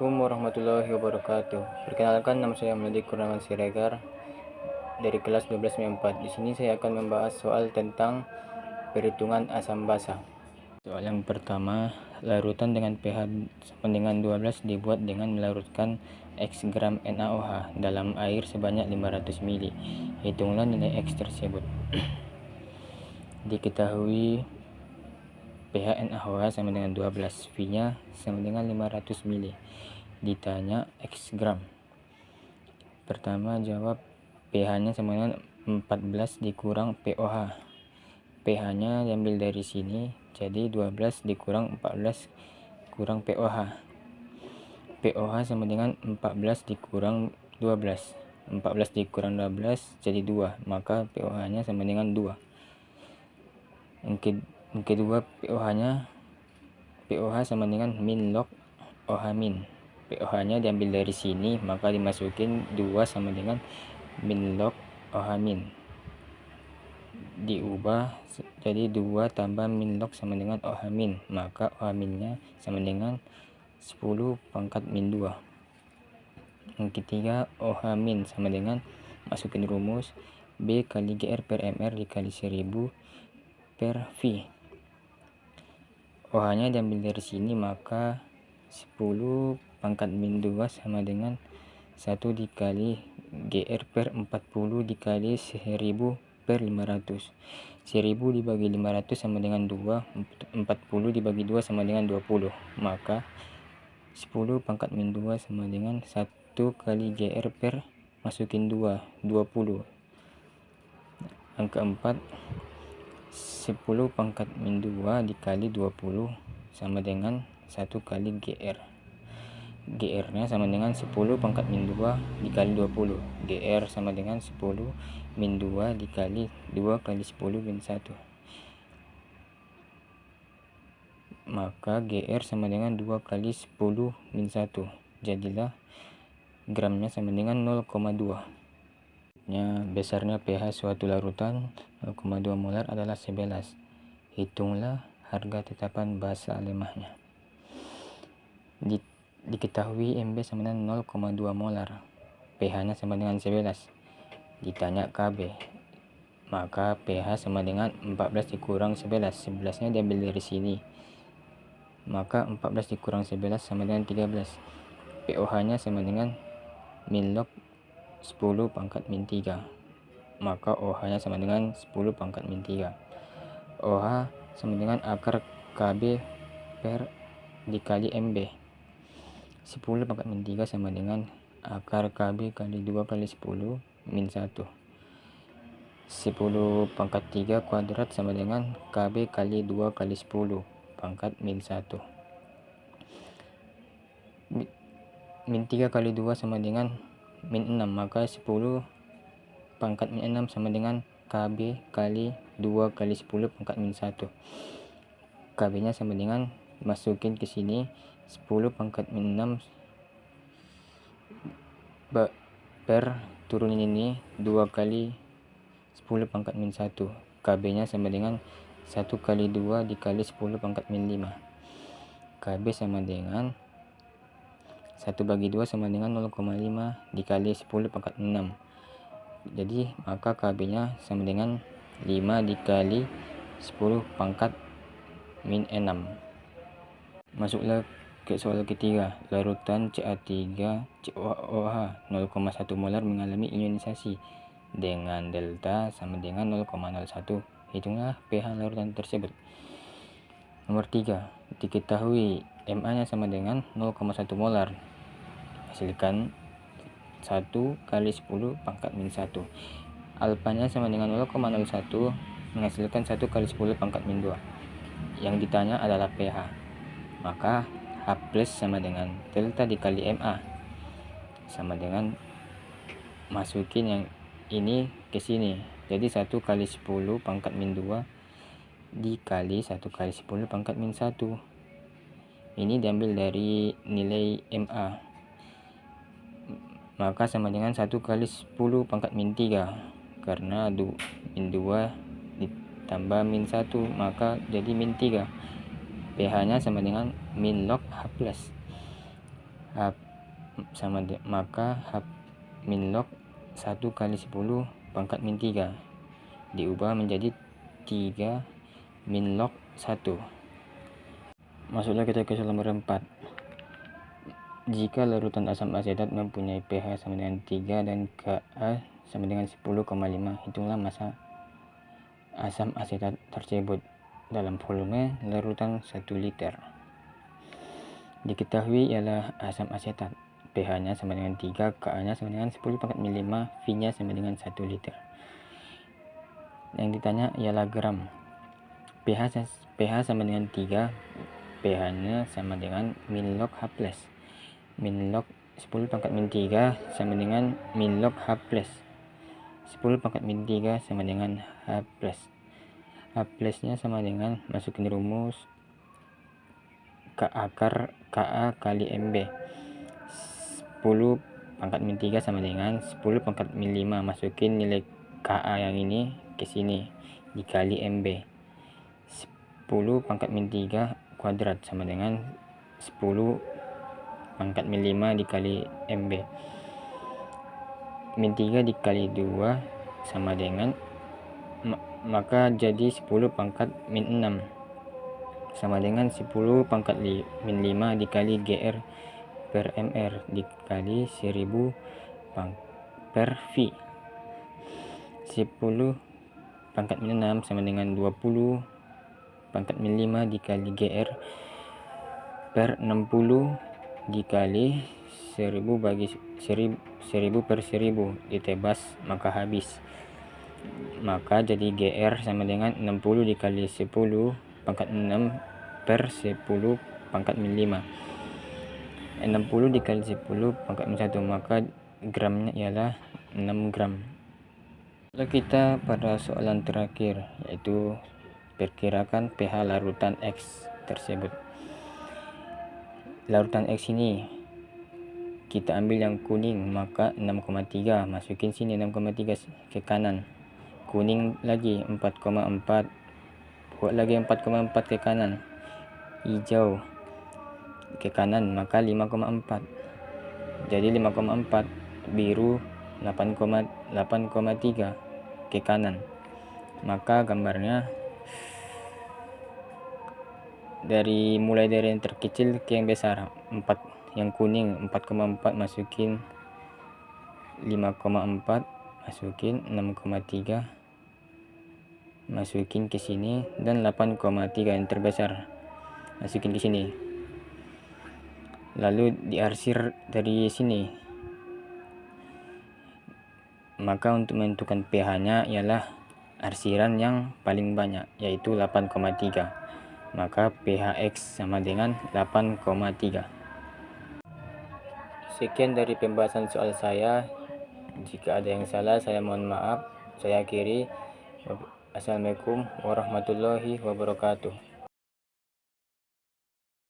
Assalamualaikum warahmatullahi wabarakatuh. Perkenalkan, nama saya Melody Kurniawan Siregar dari kelas 12 M4. Di sini saya akan membahas soal tentang perhitungan asam basa. Soal yang pertama, larutan dengan pH sama dengan 12 dibuat dengan melarutkan X gram NaOH dalam air sebanyak 500 ml. Hitunglah nilai X tersebut. Diketahui pH NaOH sama dengan 12, V-nya sama dengan 500 ml. Ditanya X gram. Pertama jawab pH-nya sama dengan 14 dikurang pOH. pH-nya diambil dari sini, jadi 12 dikurang 14 kurang pOH. pOH sama dengan 14 dikurang 12. 14 dikurang 12 jadi 2, maka pOH-nya sama dengan 2. Yang kedua pOH sama dengan min log OH min. pOH-nya diambil dari sini, maka dimasukin 2 sama dengan min log OH min. Diubah jadi 2 tambah min log sama dengan OH min, maka OH minnya sama dengan 10 pangkat min 2. Yang ketiga OH min sama dengan, masukin rumus, B kali GR per MR dikali 1000 per V. OH nya diambil dari sini, maka 10 pangkat min 2 sama dengan 1 dikali GR per 40 dikali 1000 per 500. 1000 dibagi 500 sama dengan 2, 40 dibagi 2 sama dengan 20, maka 10 pangkat min 2 sama dengan 1 kali GR per, masukin 2, 20. Yang keempat, 10 pangkat min 2 dikali 20 sama dengan 1 kali GR. GR nya sama dengan 10 pangkat min 2 dikali 20. GR sama dengan 10 min 2 dikali 2 kali 10 min 1. Maka GR sama dengan 2 kali 10 min 1. Jadilah gramnya sama dengan 0,2. Besarnya pH suatu larutan 0,2 molar adalah 11. Hitunglah harga tetapan basa lemahnya. Diketahui Mb sama dengan 0,2 molar, pH-nya sama dengan 11. Ditanya Kb, maka pH sama dengan 14 dikurang 11. 11 nya diambil dari sini, maka 14 dikurang 11 sama dengan 13. pOH nya sama dengan min log 10 pangkat min 3, maka OH nya sama dengan 10 pangkat min 3. OH sama dengan akar KB per dikali MB. 10 pangkat min 3 sama dengan akar KB kali 2 kali 10 min 1. 10 pangkat 3 kuadrat sama dengan KB kali 2 kali 10 pangkat min 1. Min 3 kali 2 sama dengan min 6, maka 10 pangkat min 6 sama dengan KB kali 2 kali 10 pangkat min 1. KB nya sama dengan, masukin ke sini, 10 pangkat min 6 per turunin ini 2 kali 10 pangkat min 1. KB nya sama dengan 1 kali 2 dikali 10 pangkat min 5. KB sama dengan 1 bagi 2 sama dengan 0,5 dikali 10 pangkat 6. Jadi maka KB nya sama dengan 5 dikali 10 pangkat min 6. Masuklah ke soal ketiga. Larutan CA3COOH 0,1 molar mengalami ionisasi dengan delta sama dengan 0,01. Hitunglah pH larutan tersebut. Nomor 3, diketahui Ma nya sama dengan 0,1 molar. Hasilkan 1 kali 10 pangkat min 1. Alfanya sama dengan 0,01 menghasilkan 1 kali 10 pangkat min 2. Yang ditanya adalah pH, maka H plus sama dengan delta dikali Ma, sama dengan, masukin yang ini ke sini, jadi 1 kali 10 pangkat min 2 dikali 1 kali 10 pangkat min 1. Ini diambil dari nilai Ma, maka sama dengan 1 kali 10 pangkat min 3, karena min 2 ditambah min 1, maka jadi min 3. pH nya sama dengan min log H plus. maka H min log 1 kali 10 pangkat min 3 diubah menjadi 3 min log 1. Masuklah kita ke soal nomor 4. Jika larutan asam asetat mempunyai pH sama dengan 3 dan Ka sama dengan 10,5, hitunglah massa asam asetat tersebut dalam volume larutan 1 liter. Diketahui ialah asam asetat pH-nya sama dengan 3, Ka-nya sama dengan 10 pangkat min 5, V-nya sama dengan 1 liter. Yang ditanya ialah gram. pH sama dengan 3, pH-nya sama dengan min log H+. Min log 10 pangkat min 3 sama dengan min log H+. 10 pangkat min 3 sama dengan H+. H+-nya sama dengan, masukin rumus, Ka kali MB. 10 pangkat min 3 sama dengan 10 pangkat min 5, masukin nilai Ka yang ini ke sini dikali MB. 10 pangkat min 3 kuadrat sama dengan 10 pangkat min 5 dikali MB. Min 3 dikali 2 sama dengan, maka jadi 10 pangkat min 6 sama dengan 10 pangkat min 5 dikali GR per MR dikali 1000 per V. 10 pangkat min 6 sama dengan 20 pangkat min 5 dikali GR per 60 dikali 1000 bagi 1000 per 1000 ditebas, maka habis. Maka jadi GR sama dengan 60 dikali 10 pangkat 6 per 10 pangkat min 5. 60 dikali 10 pangkat min 1, maka gramnya ialah 6 gram. Lalu kita pada soalan terakhir, yaitu perkirakan pH larutan X tersebut. Larutan X ini kita ambil yang kuning, maka 6,3, masukin sini 6,3 ke kanan. Kuning lagi 4,4, buat lagi 4,4 ke kanan. Hijau ke kanan, maka 5,4. Jadi 5,4. Biru 8,3 ke kanan. Maka gambarnya mulai dari yang terkecil ke yang besar. 4, yang kuning 4,4, masukin 5,4, masukin 6,3, masukin ke sini, dan 8,3 yang terbesar masukin ke sini. Lalu diarsir dari sini. Maka untuk menentukan pH-nya ialah arsiran yang paling banyak, yaitu 8,3. Maka pH X sama dengan 8,3. Sekian dari pembahasan soal saya. Jika ada yang salah, saya mohon maaf. Saya akhiri. Assalamualaikum warahmatullahi wabarakatuh.